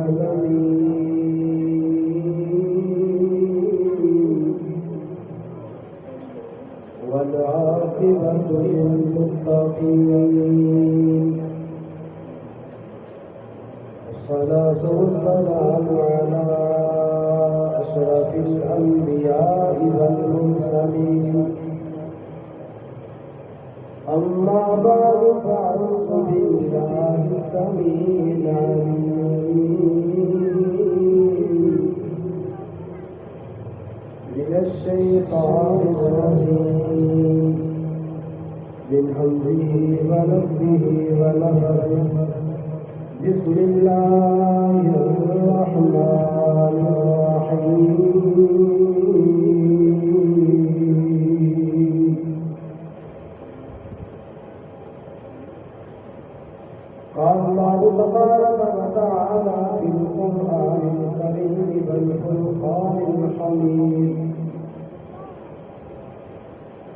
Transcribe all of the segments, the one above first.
العالمين والعاقبة للمتقين الصلاة والسلام على أشرف الأنبياء والمرسلين أما بعد فأعوذ بالله السميع العليم من الشيطان الرجيم من همزه ونفخه ونفثه بسم الله الرحمن الرحيم قال الله تبارك وتعالى في القرآن الكريم والفرقان الحميد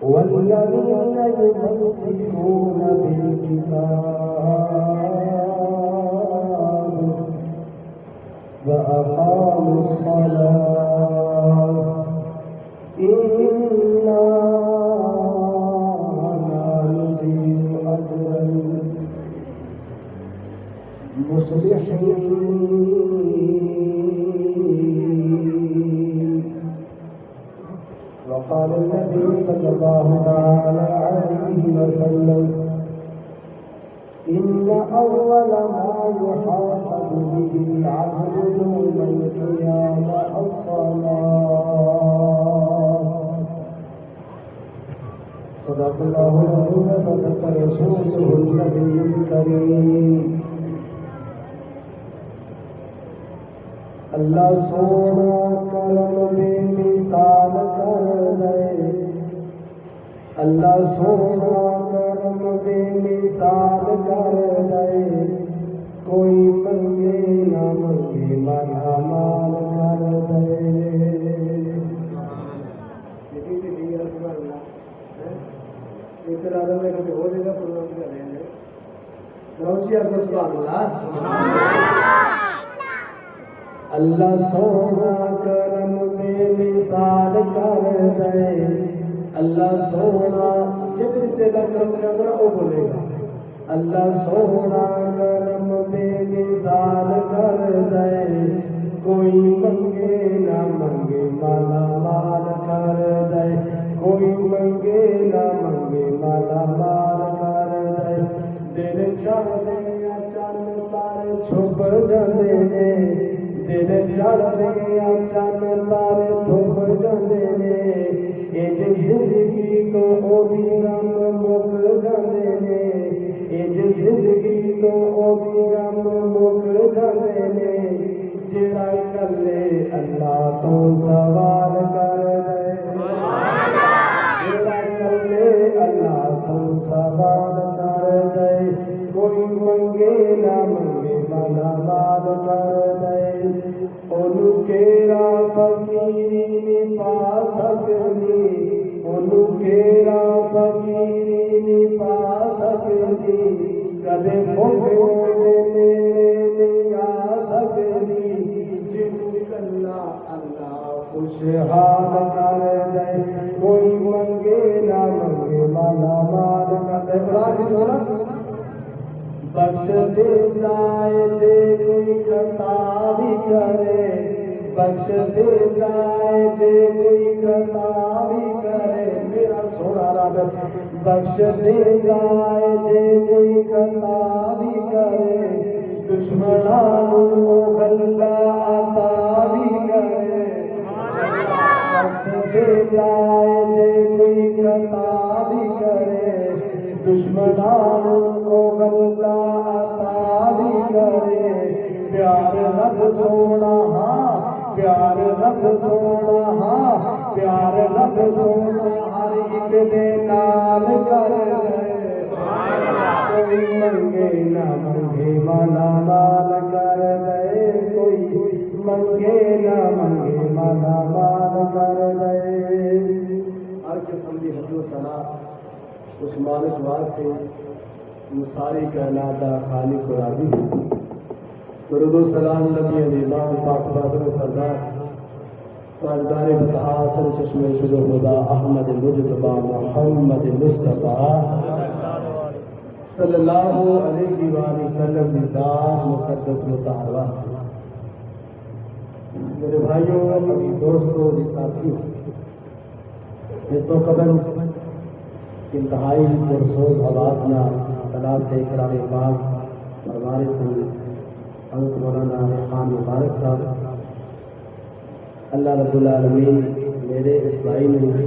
والذين يمسكون بالكتاب وأقاموا الصلاة إنا لا نضيع أجر المصلحين. وقال النبي صلى الله تعالى عليه وسلم إن أول ما يحاسب به العبد يوم القيامة الصلاة. صدق الله العظيم وصدق رسوله النبي الكريم. اللہ سونا کرم بے مثال کر دے، اللہ سونا کرم بے مثال کر دے، کوئی منگے نہ منگے مالا مال کر دے. اتنا میں کبھی ہو جائے گا پروگرام کر رہے ہیں روشی آپ سبحان اللہ. اللہ سونا کرم بے مثال کر دے، اللہ سونا جتنے تیرا کرم کرنا وہ بولے گا. اللہ سونا کرم بے مثال کر دے، کوئی منگے نہ منگے مالا مال کر دے، کوئی منگے نہ منگے مالا مال کر دے. دل چڑھتے یا چند تارے چھپ جاندے نے، دل چڑھتے یا چند تارے چھپ جاندے نے، اج زندگی تو اوہی رنگ مک جاندے نے، اج زندگی تو اوہی رنگ مک جاندے نے. جڑا کلے اللہ تو سوال کر دے، جڑا کلے اللہ تو سوال کر دے، کوئی منگے نہ منگے مالا مال کر دے. اونوں کیڑا فقیری نہیں پا سکدی، اونوں کیڑا فقیری نہیں پا سکدی، کدے بھوکے دے نیڑے نہیں آ سکدی. جنوں کلا اللہ خوشحال کر دے، کوئی منگے نہ منگے مالا مال کر دے. بخش دے جائے جے کوئی خطا بھی کرے، بخش دے جائے جے کوئی خطا بھی کرے. میرا سونا رب بخش دے جائے جے کوئی خطا بھی کرے، دشمنان کو غلہ عطا بھی کرے. بخش دے جائے جے کوئی خطا بھی کرے، دشمنان کو غلہ عطا بھی کرے. پیار رب سونا ہاں، پیار رب سونا ہاں، پیار رب سونا ہر ایک دے نال کر دے. کوئی منگے نہ منگے مالا مال کر دے، کوئی منگے نہ منگے مالا مال کر دے. ہر قسم کی حمد و ثنا اس مالک واسطے جو ساری کائنات کا خالق و راضی ہے. درود و سلام نبی امام پاک بازر سردار تاجدار بطحا سر چشم شد خدا احمد مجتبی محمد مصطفیٰ صلی اللہ علیہ وآلہ وسلم کی ذات مقدس مطہرہ سے میرے بھائیوں اپنی دوستوں اور ساتھیوں، اس تو قبل انتہائی پرسوز آواز نہ تلاوت قرآن پاک اور ہمارے سنگ حضرت مولانا خان مبارک صاحب، اللہ رب العالمین میرے اس بھائی نے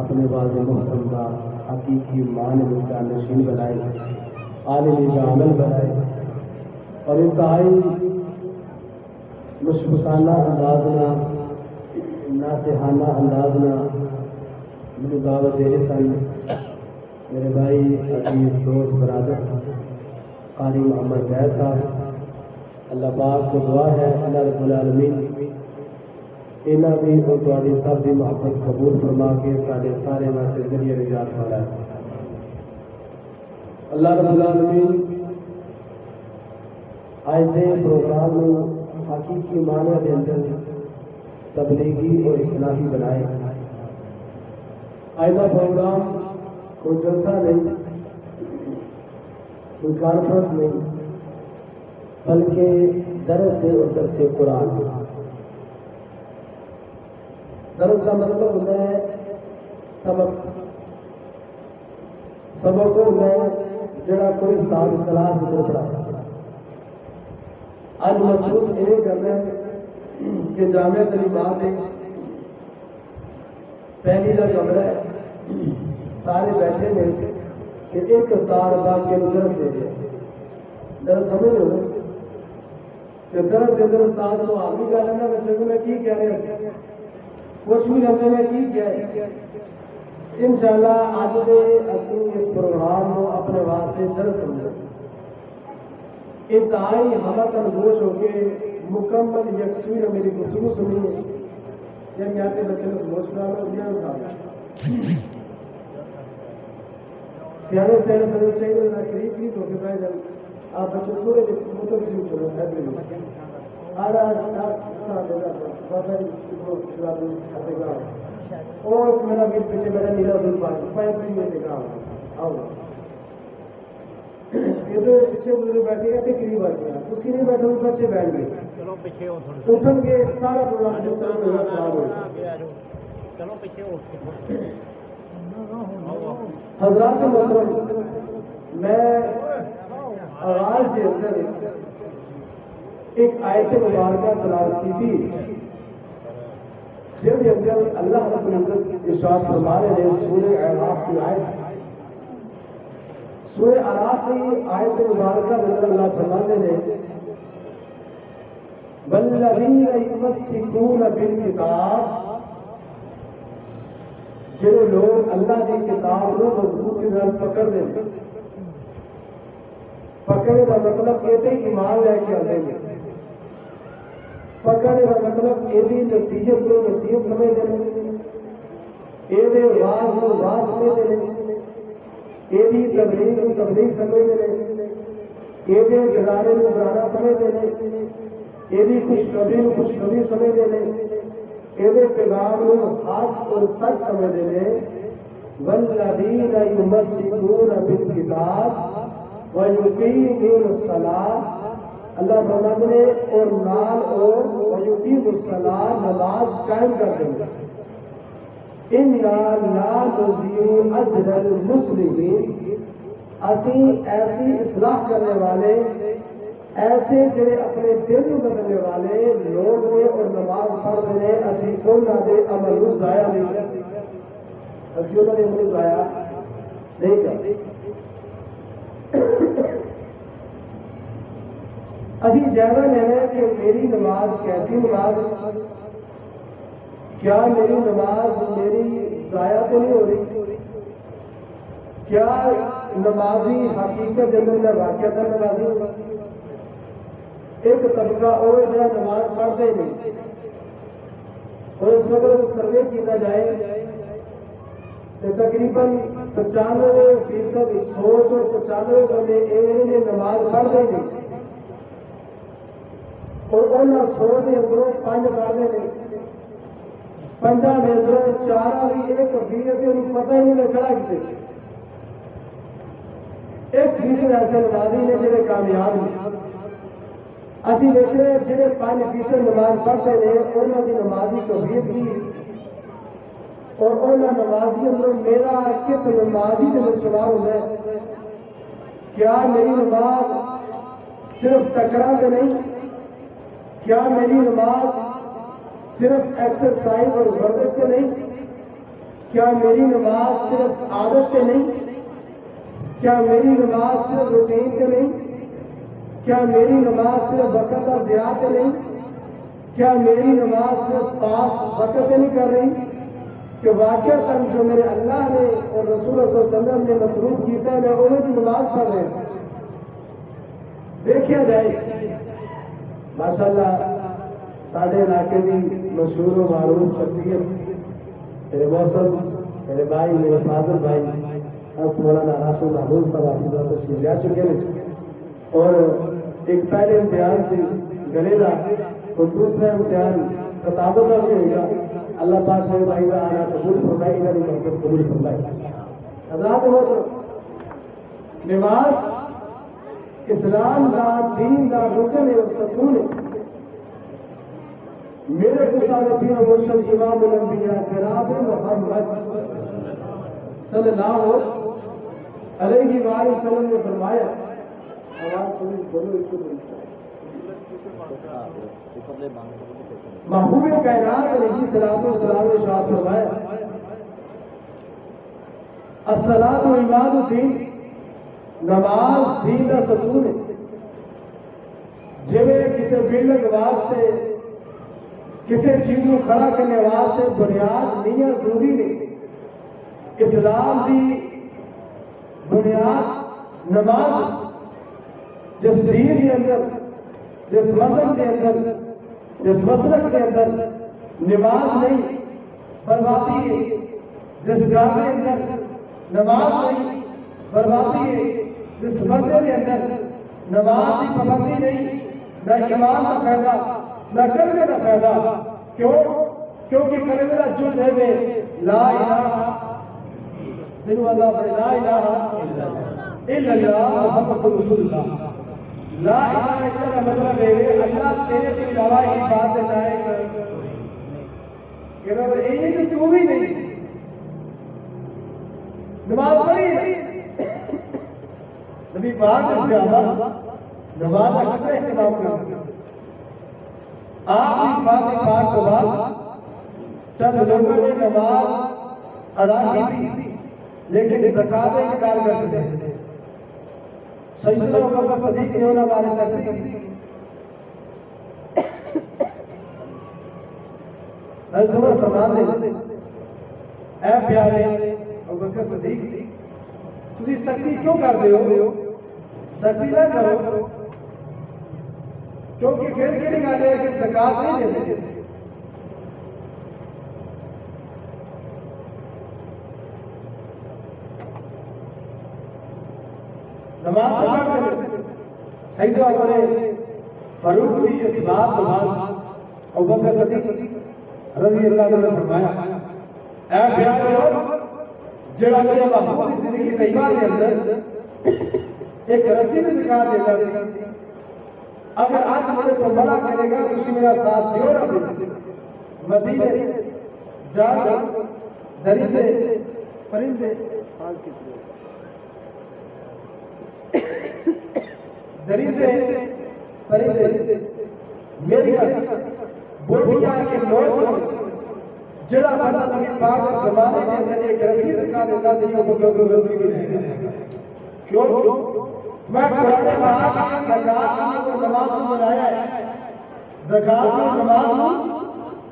اپنے والد محترم کا حقیقی مان اونچا نشین بنائے، عالمی کا عمل بنائے اور انتہائی مشفقانہ انداز میں ناصحانہ انداز میں مجھے دعوت دے رہے سن میرے بھائی عزیز دوست برادر قاری محمد زید صاحب۔ اللہ پاک کو دعا ہے اللہ رب العالمین انہاں بھی اور تہاڈی سب دی محبت قبول فرما کے سارے سارے واسطے ذریعہ نجات والا ہے۔ اللہ رب العالمین آج دے پروگرام میں حقیقی معنی دے اندر تبلیغی اور اصلاحی بنائے۔ آج دا پروگرام کوئی جلسہ نہیں، کوئی کانفرنس نہیں، بلکہ درس ہے اور درس قرآن۔ درس کا مطلب ہوتا ہے سبق، سبق ہوتا ہے جڑا کوئی استاد کلاس میں پڑھاتا ہے۔ آج محسوس یہ کرنا ہے کہ جامعہ تعلیمات ہے، پہلی کا کمرہ ہے، سارے بیٹھے ہیں کہ ایک استاد باقی کو درس دے دیا۔ درس سمجھ لو کہ درس دے در استاد سوال بھی کر لینا بچوں کو میں کی کہہ رہے ہیں، کچھ بھی کرتے میں کی کہہ انشاءاللہ اج دے اسی اس پروگرام کو اپنے واسطے درس سمجھیں، انتہائی حالت انگوش ہو کے مکمل یکسوئی نے میری گفتگو سنی ہے۔ جب یہاں کے بچے کو گوش کرا لو دیا سیانے سیانے بدل چاہیے نہ قریب قریب ہو کے بیٹھ جائیں۔ آپ بچے تھوڑے مطلب کسی چھوڑو ایبری اور میرا بھی پیچھے بیٹھا نیلا سول پاس پائپ سی میں دیکھا آؤ یہ تو پیچھے بزرگ بیٹھے گا قریب آ گیا، اسی نہیں بیٹھے ہوئے بچے بیٹھ گئے اٹھن کے سارا پروگرام خراب ہو گیا۔ حضرات محترم، میں آغاز کے اندر ایک آیت مبارکہ تلاوت کی تھی جب اندر اللہ رب العزت ارشاد فرما رہے ہیں سورہ اعراف کی آیت، سورہ اعراف کی آیت مبارکہ میں اللہ فرماتے ہیں والذین یمسکون بالکتاب، جو لوگ اللہ کی کتاب کو مضبوطی سے پکڑ دیں، پکڑنے کا مطلب یہ ایمان لے کے آتے ہیں، پکڑنے کا مطلب یہ نصیحت کو نصیحت سمجھتے ہیں، یہ واز کو واز سمجھتے ہیں، یہ تبلیغ کو تبلیغ سمجھتے ہیں، یہ ڈرانے کو ڈرانا سمجھتے ہیں، یہ خوشخبری کو خوشخبری سمجھتے ہیں، یہ پیغام کو حق اور سچ سمجھتے ہیں۔ والذین یمسکون بالکتاب ویقیمون الصلاۃ، اللہ فرماتے ہیں اور نال اور ویقیمون الصلاۃ، نماز قائم کر دیں گے۔ انا لا نضیع اجر المصلحین، اسی ایسی اصلاح کرنے والے، ایسے جڑے اپنے دل کو بدلنے والے لوگ نے اور نماز پڑھتے ہیں، اسی انہوں نے عمل کو ضائع نہیں کرتے، اسی انہوں نے عمل ضائع نہیں کرتے۔ ابھی جائزہ لینا ہے کہ میری نماز کیسی نماز، کیا میری نماز میری ضائع تو نہیں ہو رہی، کیا نمازی حقیقت اندر میں واقعہ تھا نمازی ہوگا۔ ایک طبقہ اور جڑا نماز پڑھتے نہیں، اور اس میں اگر سروے کیا جائے تو تقریباً 95% سوچ اور 95 بندے ایویں نے نماز پڑھتے نہیں، اور انہاں 100 دے اندروں 5 پڑھتے ہیں، 5 دے اندروں 4 بھی ایک حفیظ ہے، انہوں پتہ ہی نہیں چڑھا کتے 1% ایسے نمازی نے جڑے کامیاب ہیں۔ اسی ویسے جڑے 5% نماز پڑھتے ہیں انہوں کی نمازی توحید کی اور انہوں نمازی اندر میرا کس نمازی کے اندر شمار ہوتا ہے؟ کیا میری نماز صرف ٹکرا سے نہیں؟ کیا میری نماز صرف ایکسرسائز اور ورزش سے نہیں؟ کیا میری نماز صرف عادت سے نہیں؟ کیا میری نماز صرف روٹین سے نہیں؟ کیا میری نماز صرف وقت کا ضیاع سے نہیں؟ کیا میری نماز صرف پاس وقت سے نہیں کر رہی کہ واقعتاً جو میرے اللہ نے اور رسول اللہ صلی اللہ علیہ وسلم نے مطلوب کیتا ہے میں انہیں کی نماز پڑھ رہے ہیں؟ دیکھا جائے ماشاءاللہ ساڑھے علاقے کی مشہور و معروف شخصیت میرے موسم میرے بھائی میرے فاضل بھائی حضرت مولانا راشد محمود صاحب حافظ تشریف لے چکے ہیں اور ایک پہلے امتحان سے گلے کا اور دوسرا امتحان کتابت کا بھی ہوگا۔ اللہ پاک میرے بھائی کا آنا قبول فرمائے گا، میری محبت قبول فرمائے۔ حضرات محترم، نماز اسلام کا دین کا رکن ہے اور ستون ہے۔ میرے مصالحین و مرشد امام الانبیاء جناب محمد صلی اللہ علیہ وآلہ وسلم نے فرمایا، محبوب کائنات علیہ الصلوۃ والسلام نے ارشاد فرمایا، الصلاۃ عماد الدین، نماز دین کا ستون ہے۔ جویں کسی بلڈنگ واسطے کسی چیز کو کھڑا کرنے واسطے بنیاد نہیں ضروری نہیں، اسلام کی بنیاد نماز جس دین کے اندر جس مذہب کے اندر جس مسلک کے اندر نماز نہیں بربادی ہے، جس گھر کے اندر نماز نہیں بربادی ہے، جس مسجد کے اندر نماز کی پابندی نہیں، نہ ایمان کا فائدہ نہ کلمے کا فائدہ۔ کیوں؟ کیونکہ کلمے کا جز ہے میں لا الہ دن والا پڑھے لا الہ الا اللہ محمد رسول اللہ۔ لا الہ الا اللہ مطلب ہے اللہ تیرے کے علاوہ عبادت لائق کہ رب یہ کہ تو بھی نہیں نماز پڑھی نبی پاک نے صحابہ نماز کا کتنا اہتمام کرتے آپ کی فاتح پاک کے بعد چند لوگوں نے نماز ادا کی تھی لیکن زکات انکار کرتے تھے۔ سیدنا ابو بکر صدیق نے انہیں ہمارے ساتھ حضرت عمر فرماتے اے پیارے ابو بکر صدیق تجھے سختی کیوں کرتے ہو؟ سختی نہ کرو کیونکہ پھر کہڑی گل ہے کہ زکات نہیں دیتے۔ نماز سے پڑھتے سیدنا عمر فاروق کی اس بات کے بعد ابو بکر صدیق رضی اللہ عنہ نے فرمایا اے پیارے جڑا میرے محبوب کی زندگی طیبہ کے اندر ایک رسی میں زکات دیتا سی، اگر آج میرے کو منع کرے گا تو میرا ساتھ دیو نہ دے۔ مدینے جا کر درندے پرندے درندے پرندے میری بوڑھیاں کے نوجوان جڑا بندہ نبی پاک کے زمانے کے اندر ایک رسی زکات دیتا سی وہ تو رسی نہیں۔ کیوں؟ میں قرآن پاک میں زکات کو نماز کو بنایا ہے، زکات کو نماز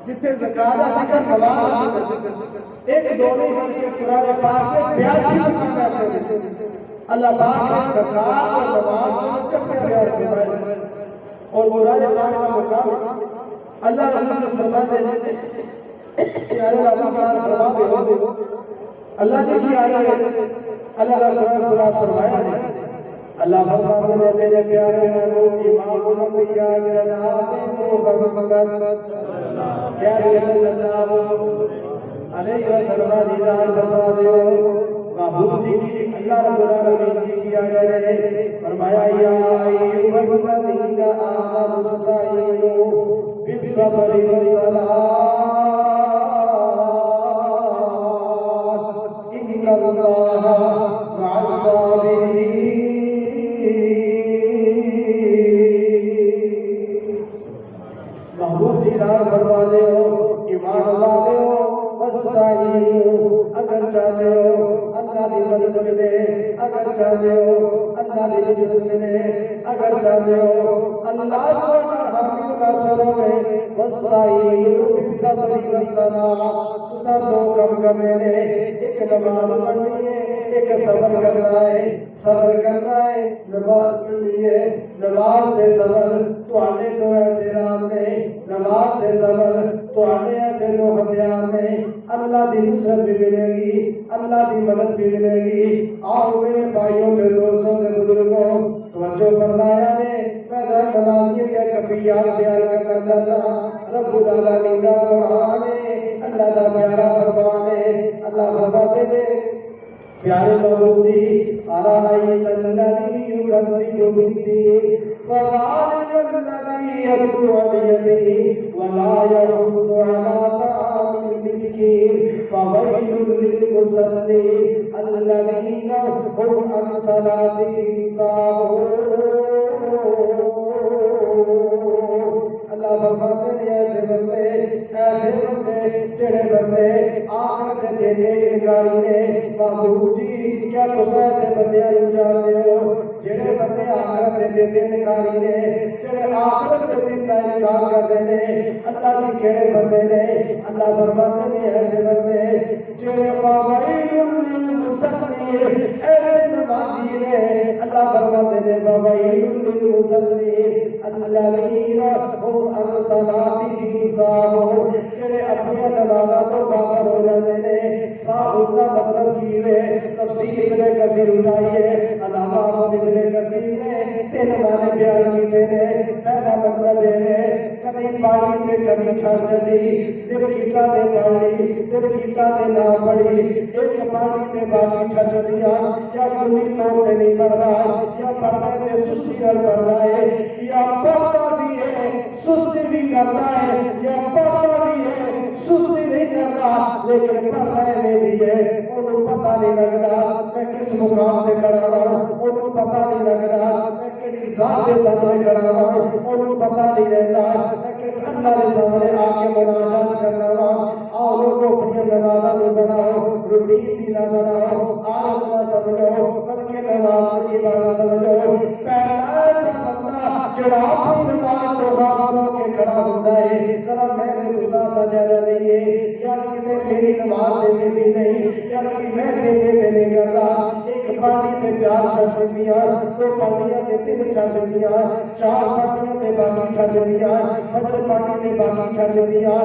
جتنے زکات کا ذکر نماز ایک دو نہیں بلکہ قرآن پاک میں 82 ایسے اللہ پاک نے زکات اور نماز کو اکٹھے بیان فرمایا اور قرآن پاک کا مقام اللہ رسول نے فرماتے کہ اللہ تعالیٰ فرما دے اللہ نے کی آیا ہے اللہ تعالیٰ نے فرمایا ہے اللہ فرماتے ہیں میرے پیارے محبوب امام الانبیاء جناب محمد کیا صلی اللہ علیہ وسلم دیدار فرما دو محبوب جی کی اللہ رب العالمین کی کیا جائے فرمایا یا ایھا الذین آمنوا استعینوا بالصبر والصلاۃ ان اللہ مع الصابرین محبوب جی نام فرما دے ہو ایمان والے ہو وستعینوا اگر چاہتے ہو اللہ کی مدد ملے اگر چاہتے ہو اللہ کی مدد ملے اگر چاہتے ہو اللہ کو حامی ناصروں میں وستعینوا بالصبر والصلاۃ تسا دو کم کرنے نے ایک نماز پڑھنی ہے ایک صبر کرنا ہے صبر کرنا ہے نماز پڑھنی ہے نماز سے صبر تو آنے تو ایسے رام نے نماز سے صبر تو آنے ایسے دو ہتھیار نے اللہ کی نصرت بھی ملے گی اللہ کی مدد بھی ملے گی آؤ میرے بھائیوں کے دوستوں کے بزرگوں توجہ فرمایا نے میں نمازی کے کفیات بیان کرنا چاہتا رب العالمین کا قرآن ہے اللہ کا پیارا فرمان ہے اللہ فرماتے تھے پیارے محبوبی ارائیت الذی یکذب بالدین فذلک الذی یدعو الیتیم ولا یحض علی طعام المسکین فویل للمصلین الذین هم عن صلاتهم ساہون اللہ فرماتے ہیں ایسے بندے جڑے بندے آخرت دے انکاری نے محبوب جی کیا تم ایسے بندے جانتے ہو جڑے بندے آخرت دے انکاری نے جڑے آخرت دے دن کا انکار کرتے ہیں اللہ کی کیڑے بندے نے اللہ فرماتے ہیں ایسے بندے جڑے فویل للمصلین ایسے نمازی نے اللہ فرماتے ہیں فویل للمصلین الذین هم عن صلاتهم ساہون جڑے اپنی نمازاں تو غافل ہو جاتے ہیں ساہون کا مطلب کی ہے تفسیر ابن کثیر اٹھائیے علامہ احمد ابن کثیر نے تین معنی بیان کیتے ہیں پہلا مطلب ہے کبھی پانی تے کبھی چھڑ چلی دل کیتا تے پڑھی دل کیتا تے نہ پڑھی ایک پانی تے باقی چھڑ چلیا یا کلی طور تے نہیں پڑھدا یا پڑھدا تے سستی نال پڑھدا ہے یا پڑھدا بھی ہے سستی بھی کرتا ہے یا پڑھتا بھی ہے سستی نہیں کرتا لیکن پڑھنے بھی ہے انہوں پتہ نہیں لگتا میں کس مقام پہ کھڑا ہوں انہوں پتہ نہیں لگتا میں کسی ذات کے سامنے کھڑا ہوں انہوں پتہ نہیں رہتا میں کس اللہ کے سامنے آ کے مناجات کر رہا ہوں آؤ لوگوں اپنی نمازاں نہ بناؤ روٹین بھی نہ بناؤ عادت نہ سمجھو بلکہ نماز کی عبادت سمجھو پہلا ایسا بندہ جڑا اپنی نماز کو بابا کے کھڑا ہوتا ہے ذرا میں نے دوسرا سجدہ نہیں ہے یا کہ میری نماز سے بھی نہیں یا کہ میں دیکھے نہیں کرتا ایک پانی تے چار چھڑ دیا دو پانیاں تے تین چھڑ دیا چار پانیاں تے باقی چھڑ دیا فجر پانی تے باقی چھڑ دیا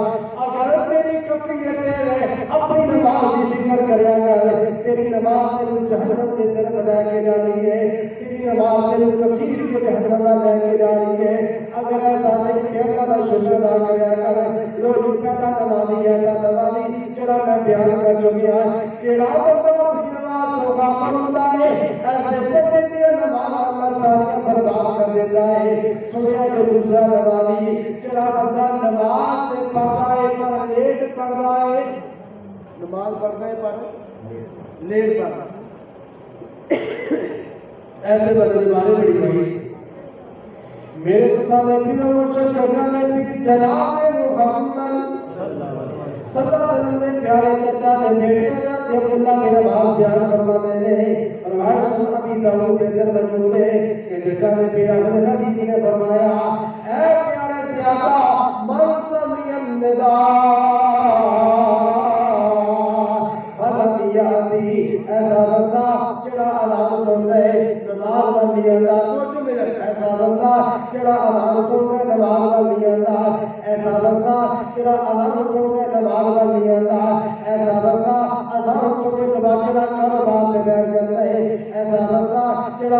اگر تیری کفیت ہے اپنی نماز کی فکر کریا کر تیری نماز سے جہنم کے طرف لے کے جانی ہے تیری نماز سے کثیر کے جہنم لے کے جانی ہے اگر ایسا نہیں کہ اللہ کا شکر ادا کریا کر لوگ پہلا نمازی ایسا نمازی جڑا میں بیان کر چکیا کیڑا بندہ اپنی نماز کو غافل ہوتا ہے ایسے بندے کی نماز اللہ ساری برباد کر دیتا ہے سنیا جو دوسرا نمازی جڑا بندہ نماز سے پڑھتا ہے پر لیٹ پڑھتا ہے نماز پڑھتا ہے پر لیٹ پڑھتا ایسے بندے ہمارے بڑی بڑی میرے تو سامنے پیروں مرشد کرنا نے جناب محمد صلی اللہ علیہ وسلم نے پیارے چچا نے بیٹے نے اللہ میرا باپ بیان فرماتے ہیں فرمایا سن ابھی داؤد کے اندر موجود ہے کہ جگہ میں پیرا نبی نے فرمایا اے پیارے صحابہ من سمع النداء فلیاتی ایسا بندہ جڑا اذان سنتا ہے نماز پڑھنے اللہ ایسا بندہ جڑا اذان سنتا ہے نماز پڑھنے اللہ ایسا بندہ جڑا اذان سنتا ہے نماز پڑھنے اللہ ایسا بندہ اذان سننے کے بعد جڑا کاروبار میں بیٹھ جاتا ہے ایسا بندہ جڑا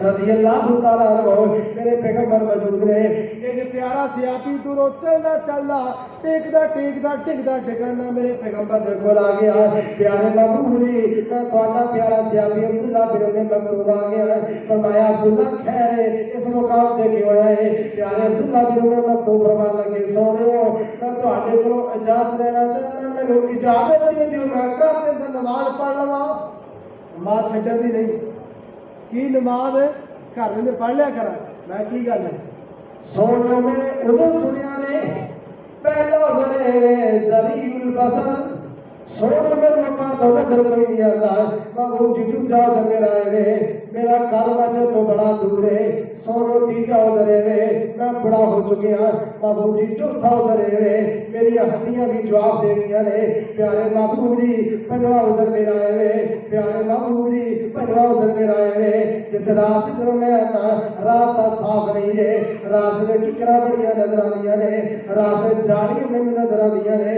رضی اللہ تعالیٰ عنہ میرے پیغمبر موجود نے. ایک پیارا سیاپی دوروں چلدا چلدا ٹیکدا ٹیکدا ٹکدا ٹکانا میرے پیغمبر دے کول آ گیا. پیارے محبوب جی میں تہاڈا پیارا سیاپی عبداللہ بن ام مکتوم آ گیا. فرمایا عبداللہ خیر ہے اس مقام تے کی ہویا ہے؟ پیارے عبداللہ بن ام مکتوم فرمان لگے سونےو میں تہاڈے کولوں اجازت لینا چاہنا. مینوں اجازت دے دیو میں گھر دے اندر نماز پڑھ لواں. نماز چھڈن دی نہیں کی نماز گھر میں پڑھ لیا کرا. میں کی گل ہے سونے میرے ادھر سنیا نے پہلا ذرے ذریع البصر سونے میرے ماں تو نظر کوئی نہیں آتا. بابو جی تو جاؤ ادھر میرا ہے میرا گھر وجہ تو بڑا دور ہے. سونے تیجا ادھر ہے میں بڑا ہو چکے ہاں. بابو جی چوتھا ادھر ہے میری ہڈیاں بھی جواب دے گیا نے. پیارے بابو جی پنجواں ادھر میرا ہے. پیارے بابو جی پنجواں ادھر میرا ہے. جس راستے میں میں آتا راستہ صاف نہیں ہے. راستے ٹکرا بڑیاں نظر آدیاں نے. راستے جاڑیاں میں نظر آدیاں نے.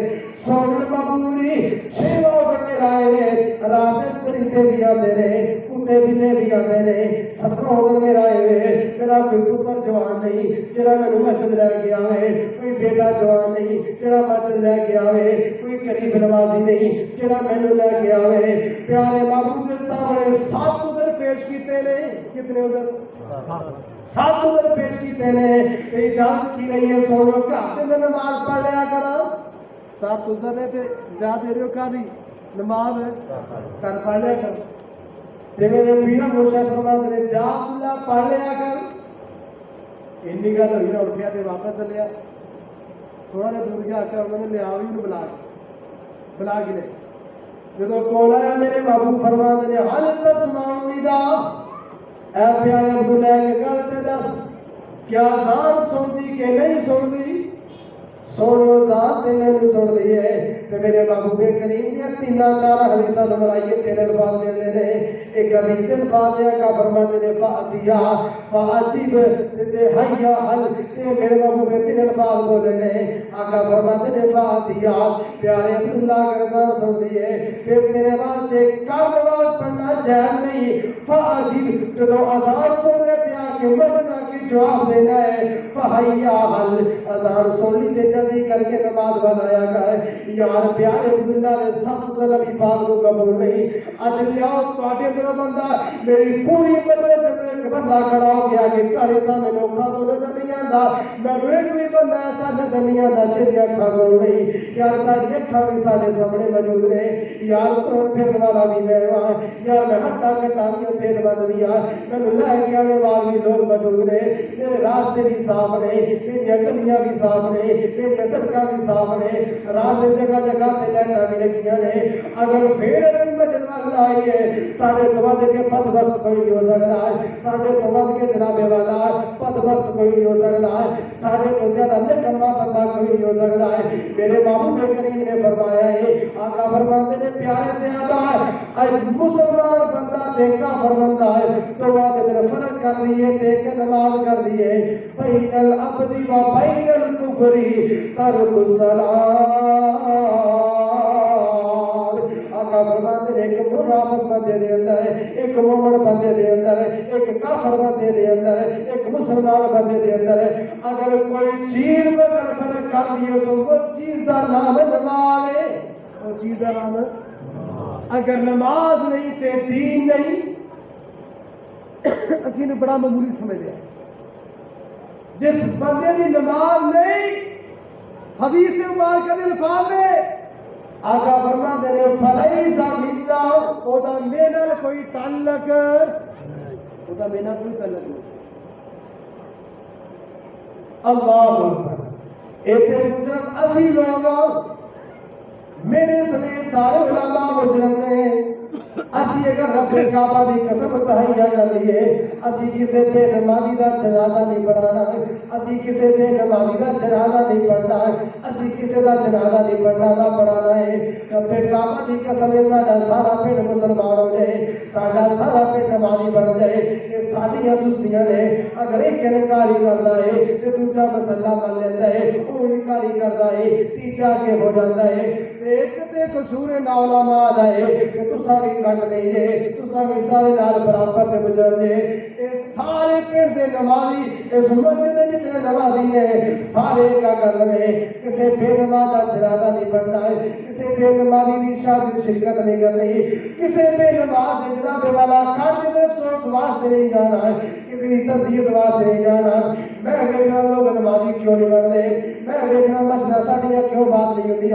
سونے بابو جی چھواں ادھر میرا ہے. راستے پرندے بھی آتے نے کتے بلے بھی آتے نے. ستواں ادھر میرا ہے. میرا کوئی پتر جوان نہیں جڑا مینوں مسجد لے کے آوے. کوئی بیٹا جوان نہیں جڑا مسجد لے کے آوے. کوئی غریب نوازی نہیں جڑا مینوں لے کے آوے. پیارے بابو کے سامنے 7 ادھر پیش کیتے نے. کتنے ادھر 7 ادھر پیش کیتے نے. اجازت کی رہی ہے سونو گھر دے اندر نماز پڑھ لیا کرا. 7 ادھر نے تے اجازت دے رہے ہو کادی نماز گھر پڑھ لیا کر. تے میرے پیرا مرشد فرماتے نے جا اللہ پڑھ لیا کر. اینی گل ہوئی نہ اٹھیا تے واپس چلیا. تھوڑا جہا دور جا کے انہوں نے لیا بھی بلا کے لے. جدو کول آیا میرے بابو فرماتے نے حل تسمعونی دا اے پیارے عبداللہ کے گل تے دس کیا ذات سنتی کہ نہیں سنتی. سونے ذات تے نہیں سن رہی ہے. تے میرے بابو کے کریم دیا 3-4 حدیثاں نمائیے 3 الفاظ ملنے نے. ایک حدیث الفاظ کا فرماتے نے فاتیا فاجب تے حیا حل. تے میرے بابو کے 3 الفاظ بولے نے. آقا فرماتے نے فاتیا پیارے عبداللہ کا رضا سن دیے پھر تیرے واسطے کل نماز پڑھنا جائز نہیں. فاجب جدو اذان سننے تے آ کے مسجد کی جواب دینا ہے. فحیا حل اذان سن لی تے جلدی کر کے نماز بنایا کر. یار پیارے عبداللہ نے سب نبی پاک کو قبول نہیں. اج لیاؤ تواڈے دل بندہ میری پوری مدد تے ایک بندہ کھڑا ہو گیا کہ گھر سامنے لوکاں تو نظر نہیں آندا. میں ایک بھی بندہ ایسا نظر نہیں آندا جہدی اکھاں کول نہیں. یار ساڈی اکھاں بھی ساڈے سامنے موجود نے. یار تو پھرن والا بھی میں ہاں. یار میں ہٹا کٹا بھی صحت مند بھی ہاں. مینوں لے کے آنے والے بھی لوگ موجود نے. میرے راستے بھی صاف نے. میری گلیاں بھی صاف نے. میری سڑکاں بھی صاف نے. راستے جگہ جگہ تے لائٹاں بھی لگیاں نے. اگر پھر مسجد والا آئی ہے ساڈے تو ود کے پد وقت کوئی نہیں ہو سکتا ہے. ساڈے تو ود کے جناب والا پد وقت کوئی نہیں ہو سکتا ہے. ساڈے تو زیادہ نکما بندہ کوئی نہیں ہو سکتا ہے. میرے محبوب کریم نے فرمایا ہے. آقا فرماتے نے پیارے سے آتا ہے مسلمان بندہ دیکھا فرماتا ہے تو وہاں دے فرق کر دیئے دیکھ نماز کر دیئے. بین العبد و بین الکفر ترک الصلاۃ. آقا فرماتے ہیں ایک منافق بندے دے اندر ہے, ایک مومن بندے دے اندر ہے, ایک کافر بندے دے اندر ہے, ایک مسلمان بندے دے اندر ہے. اگر کوئی چیز میں فرق کر دیئے تو وہ چیز دا نام نماز ہے. وہ چیز دا نام اگر نماز نہیں تے دین نہیں. اسی نے بڑا معمولی سمجھ لیا. جس بندے دی نماز نہیں حدیث مبارکہ دے الفاظ میں آقا فرماتے ہیں فلیس منا او دا میرے کوئی تعلق او دا میرے کوئی تعلق نہیں. اللہ اکبر. ایتھے مجرم اسی لوگ میرے سمیت سارے علماء مجرم نے. اسی اگر رب کعبہ دی قسم تہیا کر لیے اسی کسے بے نمازی دا جنازہ نہیں پڑھانا. اسی کسے بے نمازی دا جنازہ نہیں پڑھنا. اسی کسے دا جنازہ نہیں پڑھنا نہ پڑھانا ہے. رب کعبہ دی قسم ساڈا سارا پنڈ مسلمان ہو جائے, ساڈا سارا پنڈ نمازی بن جائے. یہ ساڈیاں سستیاں نے. اگر ایک انکاری کرتا ہے تے دوجا مسئلہ مان لیتا ہے, وہ انکاری کرتا ہے تیجا کے ہو جاتا ہے. ایک تے قصور نہ علماء دا ہے کہ تساں بھی کٹ نہیں ہے, تساں بھی سارے نال برابر تے مجرم ہے. سارے پنڈ دے نمازی اس مسجد دے جتنے نمازی نے سارے کا کر لے کسے بے نماز کا جنازہ نہیں پڑھنا ہے کسے بے نمازی دی شادی شرکت نہیں کرنی کسے بے نماز جناب والا کاٹ دے افسوس واسطے نہیں جانا ہے کسی کی تصدیق واسطے نہیں جانا میں ویکھنا لوگ نمازی کیوں نہیں پڑھتے میں ویکھنا مسجد ساڈیاں کیوں بات نہیں ہوتی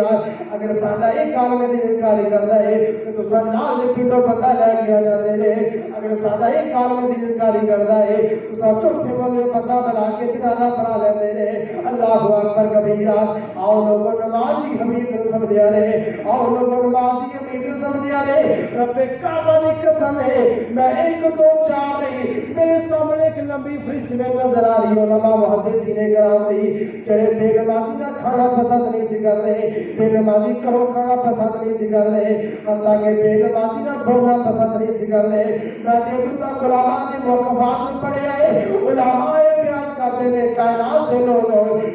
اگر ساڈا ایک عالم دی انکاری کردا ہے تے تساں نال دے پنڈوں بندہ لے کے آ جاندے نے اگر ساڈا ایک عالم دی انکاری کردا ہے تساں چوتھے بندے بندہ بنا کے جنازہ پڑھا لیندے نے اللہ اکبر کبیرہ آؤ لوگوں نمازی حمید نو سمجھیا رے آؤ لوگوں نمازی حمید نو سمجھیا رے رب کعبہ دی قسم ہے میں ایک دو چار نہیں میرے سامنے ایک لمبی فہرست میں نظر آ رہی علماء محدثین کرام دی جڑے بے نمازی دا کھانا پسند نہیں سی کرتے بے نمازی کرو کھانا پسند نہیں سی کرتے حتیٰ کہ بے نمازی دا بولنا پسند نہیں سی کرتے میں دیکھوں تک علماء دے موقفات میں پڑھے آئے علماء بیان کرتے ہیں کائنات دے لوگ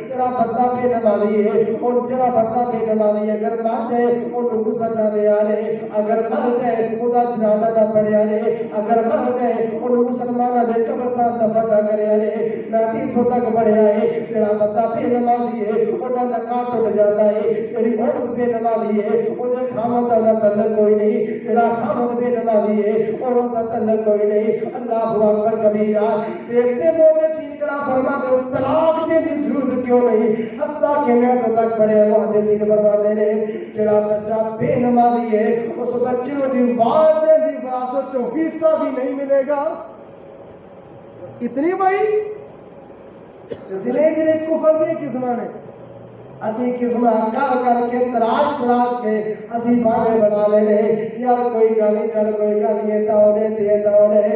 جڑا بندہ بے نمازی ہے اور جڑا بندہ بے نمازی ہے اگر مر جائے انہوں غسل نہ دیا رہے اگر مر جائے خدا جنازہ نہ پڑھیا رہے اگر مر جائے انہوں مسلمانہ دے قبرستان دفن نہ کریا رہے میں تیتھوں تک پڑھیا ہے جڑا بندہ بے نمازی ہے انہاں دا کاٹ ٹوٹ جاتا ہے جڑی عورت بے نمازی ہے انہاں خامد دا تعلق کوئی نہیں جڑا خامد بے نمازی ہے انہاں دا تعلق کوئی نہیں اللہ اکبر کبیرہ دیکھتے موتے سین کرا فرماتے طلاق دے دی ضرورت کیوں نہیں حتیٰ کہ میں تو تک پڑھے محدثین فرماتے نے جڑا بچہ بے نمازی ہے اس بچے کو دی والدے دی وراثت چوں حصہ بھی نہیں ملے گا اتنی بھائی ضلع کفر دی قسماں نے اسی قسم کر کے تراش کے اسی بانے بنا لے یار کوئی گل نہیں چل کوئی گل نہیں دوڑے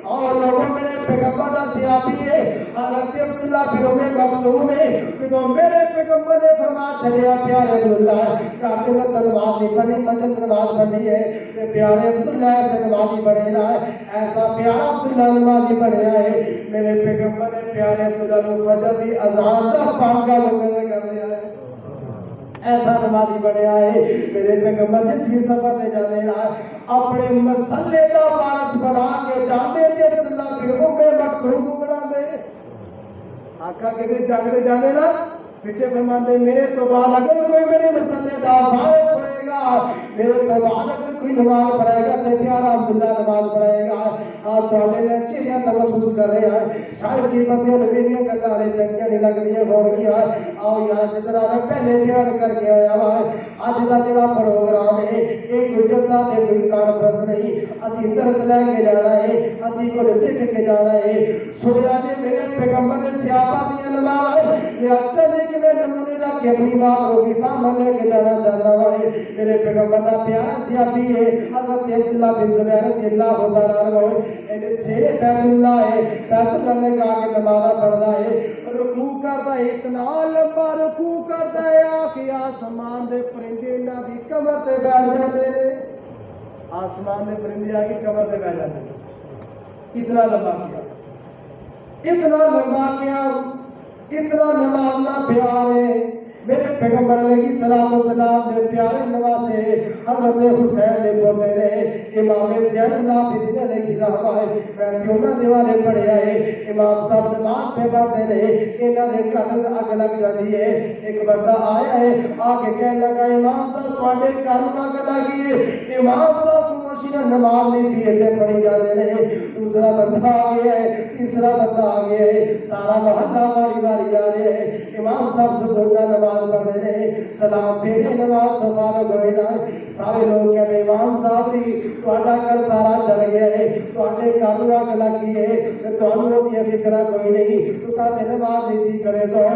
اور لوگوں میرے پیغمبر دا صحابی ہے حضرت عبداللہ بن ام مکتوم ہے کہ میرے پیغمبر نے فرما چھڑیا پیارے عبداللہ کہتے ہیں نماز نہیں پڑھی مسجد نماز پڑھی ہے کہ پیارے عبداللہ سے نمازی بنے نا ایسا پیارا عبداللہ نمازی بنے ہے میرے پیغمبر نے پیارے عبداللہ کو فجر دی اذان دا پانگا مقرر کر دیا ہے ایسا نمازی بنیا ہے میرے پیغمبر جس بھی سفر میں جانے نا اپنے مسلے کا پارس بنا کے جانے تھے عبداللہ بن ام مکتوم بنا دے آقا کہتے جاگتے جانے نا پیچھے فرماتے میرے تو بعد اگر کوئی میرے مسلے کا پارس ہوئے گا میرے تو بعد اگر کوئی نماز پڑھائے گا تو پیارا عبداللہ نماز پڑھائے گا آپ تھوڑے نے اچھی بات محسوس کر رہے ہیں شاید کی بندے نبیوں کا لارے چنگیاں نہیں لگ رہی ہیں غور کیا آؤ یہاں جتنا میں پہلے بیان کر کے آیا ہوا آج کا جڑا پروگرام ہے ایک کوئی جلسہ تے کوئی کانفرنس نہیں اسی درس لے کے جانا ہے اسی کو سیکھ کے جانا ہے سنیا نے میرے پیغمبر نے صحابہ دی نماز یہ اچھا ہے کہ میں نمونے لا کے اپنی بات ہوگی کام لے کے جانا چاہتا ہوں میرے پیغمبر کا پیارا صحابی ہے حضرت عبداللہ بن زبیر رضی اللہ تعالیٰ عنہ انہیں سیرے بیت اللہ ہے بیت اللہ نے کہا کہ نمازہ پڑھتا ہے رکوع کرتا ہے اتنا لمبا رکوع کرتا ہے آکھ آسمان دے پرندے انہاں دی کمر تے بیٹھ جاتے ہیں آسمان دے پرندے آ کے کمر تے بیٹھ جاتے ہیں اتنا لمبا کیا اتنا نمازنا پیار ہے میرے پیغمبر علیہ السلام دے پیارے نواسے حضرت حسین دے پوتے نے امام زین العابدین علیہ الرحمہ میں کیوں دیوانے پڑھے آئے امام صاحب نماز پہ پڑھتے رہے انہاں دے گھر اگ لگ جاتی ہے ایک بندہ آیا ہے آ کے کہنے لگا امام صاحب تواڈے گھر اگ لگی ہے امام صاحب نماز نہیں دیے تھے پڑھی جاتے رہے دوسرا بندہ آ گیا ہے تیسرا بندہ آ گیا ہے سارا محلہ واری واری جا رہے ہیں امام صاحب سبحانہ نماز پڑھ رہے ہیں سلام پھیرے نماز سے فارغ ہوئے نا سارے لوگ کہتے ہیں امام صاحب بھی تہاڈا گھر سارا چل گیا ہے تہاڈے گھر اگ لگی ہے تہانوں دی فکر کوئی نہیں تساں تے نماز نہیں کرے سو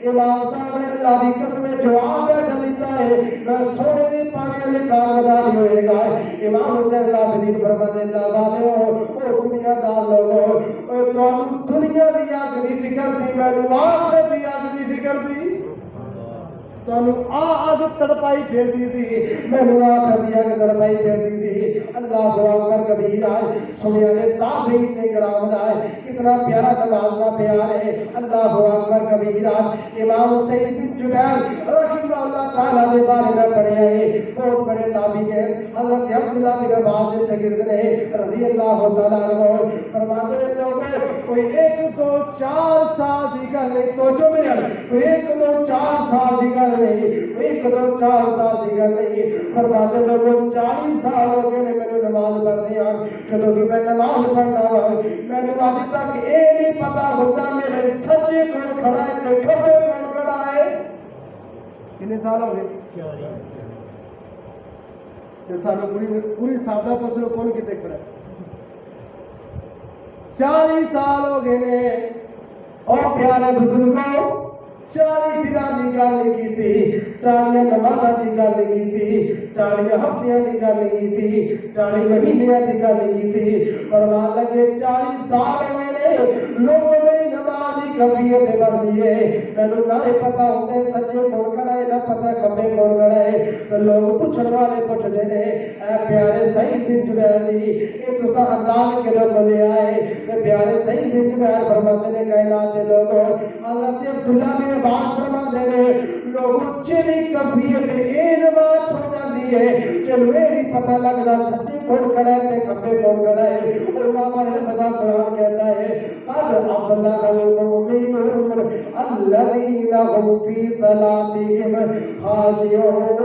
امام صاحب نے اللہ دی قسم جواب دیتا ہے میں سونے دی پاگے لے کاغذ ہوئے گا امام حسین العابدین فرماتے اللہ والے او دنیا دار لوگو تانوں دنیا دی اگ دی فکر سی مینوں آخرت دی اگ دی فکر سی تانوں اگ تڑپائی پھردی سی مینوں آخرت دی اگ تڑپائی پھردی سی اللہ اکبر کبیرہ سنیا نے تابعین نے کرام دا کتنا پیارا نماز کا پیار ہے اللہ اکبر کبیرہ امام سید بن جبیر رحمہ اللہ تعالیٰ کے بارے میں پڑھے ہیں بہت بڑے تابعی ہیں حضرت عبداللہ بن عباس سے شاگرد نے رضی اللہ تعالیٰ عنہ فرماتے ہیں لوگوں کوئی 1 2 4 سال کی گل نہیں تو جو میرا کوئی 1 2 4 سال کی گل نہیں 1 2 4 سال کی گل نہیں فرماتے لوگوں 40 سال ہو گئے میرے نماز پڑھتے ہیں جب کہ میں نماز پڑھنا وا میں ابھی تک یہ نہیں پتا ہوتا میرے سچے کون کھڑا ہے تے کھبے کون کھڑا ہے کتنے سال ہو گئے سانو پوری سادہ پوچھ لو کون کتنے کھڑا ہے 40 سال ہو گئے نے اور پیارے بزرگوں 40 دنوں کی گل نہیں کی 40 نمازاں کی گل نہیں کی 40 ہفتیاں کی گل نہیں کی 40 مہینیاں کی گل نہیں کی فرمان لگے 40 سال ہوئے نے لوگوں میں نماز کی کیفیت بڑھتی ہے مینوں نہ پتہ ہوتے سجے کون کھڑا ہے نہ پتہ کھبے کون کھڑا ہے تو لوگ پوچھنے والے پوچھتے ہیں اے پیارے سعید بن جبیر یہ تساں انداز کدوں کو لے آئے تے پیارے سعید بن جبیر فرماتے ہیں کائنات کے لوگوں حضرت عبداللہ بن عباس فرماتے ہیں لوگوں چلی کیفیت یہ نماز ہو جاتی ہے چلو یہ نہیں پتہ لگتا سچے کون کھڑا ہے تے کھبے کون کھڑا ہے علماء پر خدا قرآن کہتا ہے قد افلح المؤمنون الذين هم في صلاتهم خاشعون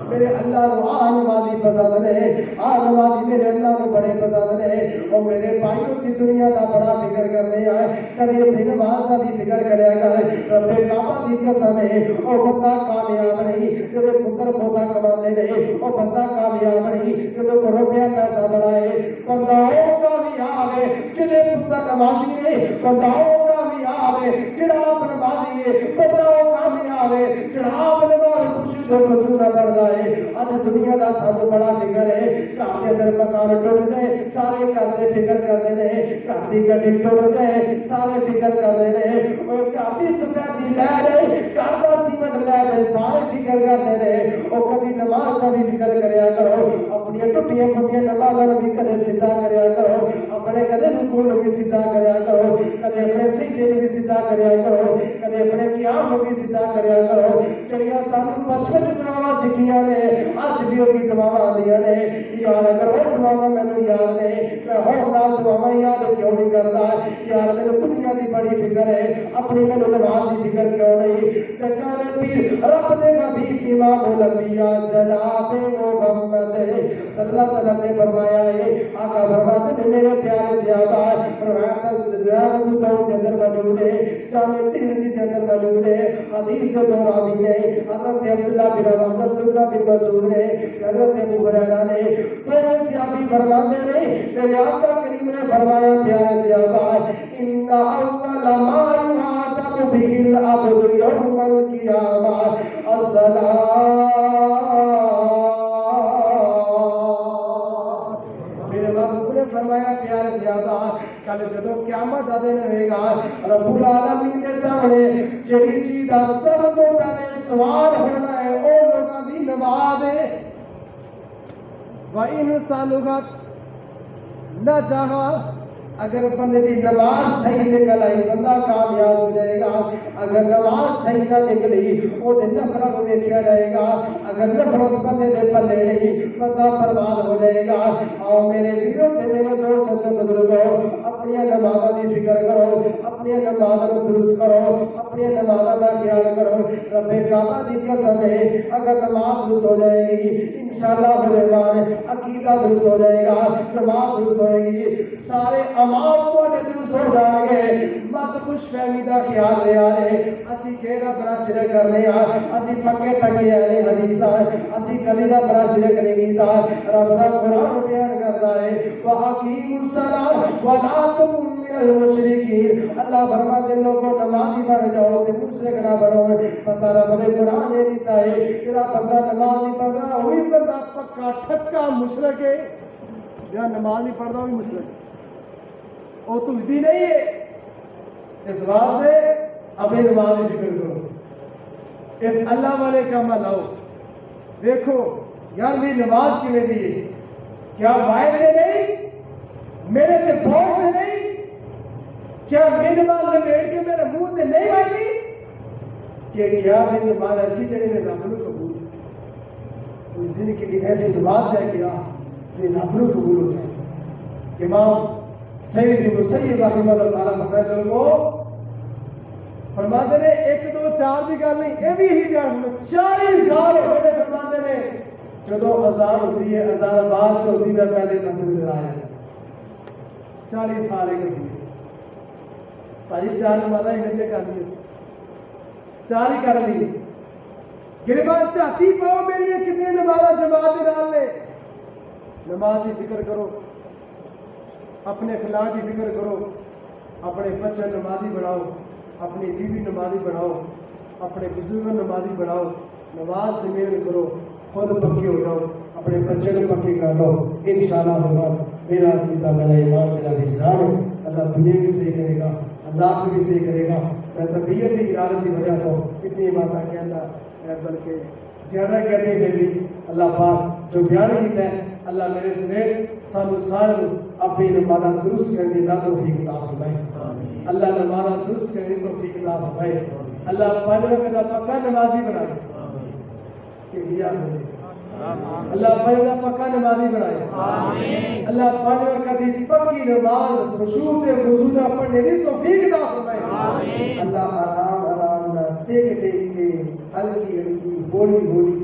میرے اللہ کو نمازی پسند ہے نمازی میرے اللہ کو بڑے پسند ہے اور میرے بھائیوں سے دنیا کا بڑا فکر کرنے آئے کبھی اپنی نماز کا بھی فکر کرے گا رب کعبہ کی قسم ہے اور بندہ کامیاب نہیں جب پتر پودا کماتے نہیں اور بندہ کامیاب نہیں جب کو روپیہ پیسہ بڑھائے بندہ وہ کامیاب ہے جنہیں پتر نمازی ہے بندہ وہ کامیاب ہے جڑا آپ نمازی ہے بندہ وہ کامیاب ہے جڑا آپ نماز خوشی سے مسورہ پڑھتا ہے آج دنیا کا سب بڑا فکر ہے گھر کے اندر مکان ٹوٹ گئے سارے گھر کے فکر کرتے ہیں گھر کی گڈی ٹوٹ گئے سارے فکر کرتے ہیں اور گھر کی سفیدی لے رہے گھر کا سیمنٹ لے رہے سارے فکر کرتے ہیں اور کبھی نماز کا بھی فکر کریا کرو اپنی ٹوٹیاں پھٹیاں نمازاں بھی کدے سیدھا کریا کرو اپنے کدے رکوع بھی سیدھا کریا کرو کدے اپنے سجدے بھی سیدھا کریا کرو کدے اپنے قیام بھی سیدھا کریا کرو جڑیاں سانوں بچپن دعاواں سکھیاں نے اج بھی وہی دعاواں آندیاں نے یار اگر وہ دعاواں مینوں یاد نے میں ہر نال دعاواں یاد کیوں نہیں کردا یار مینوں دنیا دی بڑی فکر ہے اپنی مینوں نماز دی فکر کیوں نہیں سرکار پیر رب دے نبی امام الانبیاء جناب محمد صلی اللہ علیہ وسلم نے فرمایا ہے آقا فرماتے ہیں میرے پیارے صحابہ فرمایا زیادہ دعاؤں کے اندر موجود ہے جامع ترمذی کے اندر موجود ہے حدیث دو راوی نے حضرت عبداللہ بن عباس عبداللہ بن مسعود نے حضرت ابو ہریرہ نے دو صحابی فرماتے ہیں میرے آقا کریم نے فرمایا پیارے صحابہ ان اول ما يحاسب به العبد يوم القيامة الصلاة فرمایا پیارے صحابہ کل جدو قیامت دا دن ہوئے گا رب العالمین کے سامنے جڑی چیز دا سب تو پہلے سوال ہونا ہے او لوگاں دی نماز ہے وَإِنْ سَلُغَتْ نہ جہاں اگر بندے دی نماز صحیح نکل آئی بندہ کامیاب ہو جائے گا اگر نماز صحیح نہ نکلی وہ دے نفرہ کو دیکھا جائے گا اگر نفرت بندے دے پلے نہیں بندہ برباد ہو جائے گا اور میرے ویروں تے میرے دوست سے بزرگوں اپنی نمازاں دی فکر کرو اپنی نمازاں کو درست کرو اپنی نمازاں کا خیال کرو رب کعبہ دی قسم ہے اگر نماز درست ہو جائے گی انشاءاللہ الرحمن عقیدہ درست ہو جائے گا نماز درست ہوئے گی سارے امال تواڈے درست ہو جان گے مت خوش فہمی دا خیال لے آ رہے اسی کہڑا بڑا شرک کرنے آ اسی پکے ٹکے والے حدیث آ اسی کلی دا بڑا شرک نہیں کیتا رب دا قرآن بیان کرتا ہے وَأَقِیمُوا الصَّلَاةَ وَلَا تَکُونُوا مِنَ الْمُشْرِکِینَ اللہ فرماتے ہیں لوگوں نمازی بن جاؤ تے مشرک نہ بنو پتہ رب دے قرآن نے دیتا ہے جڑا بندہ نماز نہیں پڑھدا وہی بندہ پکا ٹھکا مشرک ہے جڑا نماز نہیں پڑھدا وہی مشرک ہے وہ تجدی نہیں ہے اس واسطے اپنی نماز کی فکر کرو اس اللہ والے کام لاؤ دیکھو یار میری نماز کی میں دی کیا وائد سے نہیں میرے سے بہت سے نہیں کیا منمال لپیٹ کے میرے منہ سے نہیں آئی کہ کیا میری نماز ایسی جڑے میں رب نو قبول کوئی زندگی کی ایسی نماز ہے کہ یہ رب نو قبول ہو جائے. امام سید مسیب رحمہ اللہ تعالیٰ فرماتے لوگوں فرماتے نے 1 2 4 کی گل نہیں یہ بھی یہی گل 40 سال ہو گئے فرماتے نے جدو اذان ہوتی ہے اذان بعد چ ہوتی ہے پہلے مسجد سے آیا 40 سال ایک ہوتی ہے بھائی 4 نمازیں گھنٹے کر لی 4 ہی کر لی گربان چاہتی پاؤ میری کتنے نمازیں جماعت ڈال لے نماز کی فکر کرو اپنے اخلاق کی فکر کرو اپنے بچے نمازی بناؤ اپنی بیوی نمازی بناؤ اپنے بزرگ نمازی بناؤ نماز سے محنت کرو خود پکی ہو جاؤ اپنے بچے کو پکی کر لو انشاءاللہ ہوگا میرا عقیدہ میرا ایمان میرا وجدان ہے اللہ دنیا بھی صحیح کرے گا اللہ بھی صحیح کرے گا میں طبیعت کی حالت کی وجہ تو اتنی باتیں کہنا بلکہ زیادہ کہتے ہیں بھی اللہ پاک جو بیان کیتا ہے اللہ میرے سمیت سانو سارے اپنی نمازاں درست کرنے کا توفیق عطا فرمائے اللہ نمازاں درست کرنے کی توفیق عطا فرمائے اللہ 5 وقت کا پکا نمازی بنائے کہ یاد رکھے اللہ 5 وقت پکا نمازی بنائے اللہ 5 وقت کی پکی نماز خشوع سے خضوع پڑھنے کی توفیق عطا فرمائے اللہ آرام آرام نہ ٹیک ٹیک کے ہلکی ہلکی بولی بولی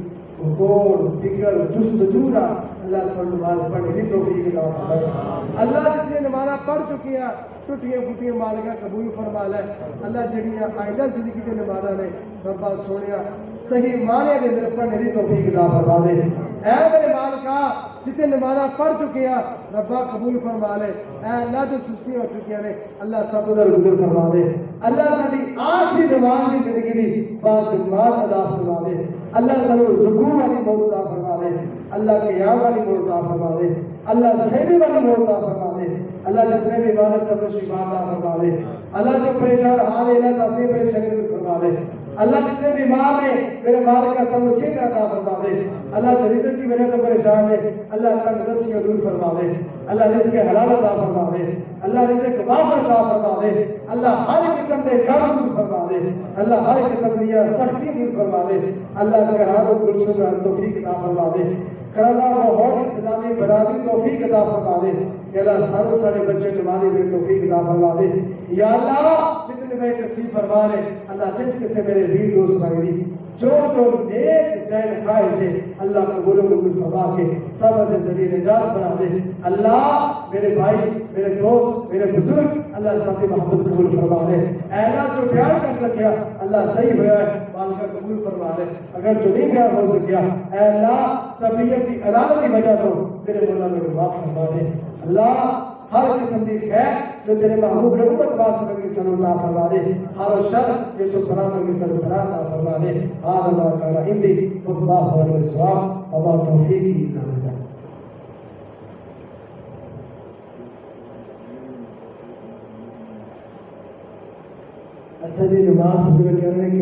غور فکر جستجورا اللہ سب نماز پڑھنے کی توفیق عطا فرمائے اللہ جتنی نمازاں پڑھ چکی ہیں ٹوٹیاں پھوٹیاں مالکہ قبول فرما لے اللہ جڑیاں آئندہ زندگی کی نمازاں نے ربا سونیا صحیح معنی کے اندر پڑھنے کی توفیق عطا فرما دے اے میرے مالکا جتنے نمازاں پڑھ چکے ہیں ربا قبول فرما لے اے اللہ جو سستی ہو چکی ہیں اللہ سب ادھر گزر فرما دے اللہ ساری آخری نماز کی زندگی دی باجماعت ادا فرما دے اللہ سانو رکوع والی موت عطا فرما دے اللہ قیام والی موت عطا فرما دے اللہ سجدے والی موت عطا فرما دے اللہ جتنے بھی بیمار ہیں سب کو شفا عطا فرما دے اللہ جو پریشان حال ہے اللہ اپنی پریشانی دور فرما دے اللہ جتنے بیمار ہیں میرے مالک کا سب کو صحت عطا فرما دے اللہ جو رزق کی وجہ سے پریشان ہے اللہ تنگ دستیاں دور فرما دے اللہ رزق حلال عطا فرما دے اللہ رزق وافر عطا فرما دے اللہ ہر قسم کے غم دور فرما دے اللہ ہر قسم کی سختی دور فرما دے اللہ گھروں کو گلشن میں توفیق عطا فرما دے کرانا ماحول انتظامی بنا دی توفیق عطا فرما دے یا اللہ سارے سارے بچے نمازی میں توفیق عطا فرما دے یا اللہ جتنے میں نصیب فرما دے اللہ جس کے میرے ویر دوست مانگی جو نیک جائن خواہش ہے اللہ قبول و قبول فرما کے سب سے ذریعہ نجات بنا دے اللہ میرے بھائی میرے دوست میرے بزرگ اللہ سب سے محبت قبول فرما دے اے اللہ جو پیار کر سکیا اللہ صحیح ہوا ہے مالکہ قبول فرما دے اگر جو نہیں پیار ہو سکیا اے اللہ طبیعت کی علامت کی وجہ تو میرے مولا میں معاف فرما دے اللہ ہر قسم کی خیر جو تیرے محبوب نے امت واسطے کی سن اللہ فرما دے ہر شر یہ سب فراہم کی سن فراہم فرما دے آدم کالا اندی واللہ علیہ السلام وما توفیقی الا باللہ. اچھا جی نماز بزرگ کہہ رہے ہیں کہ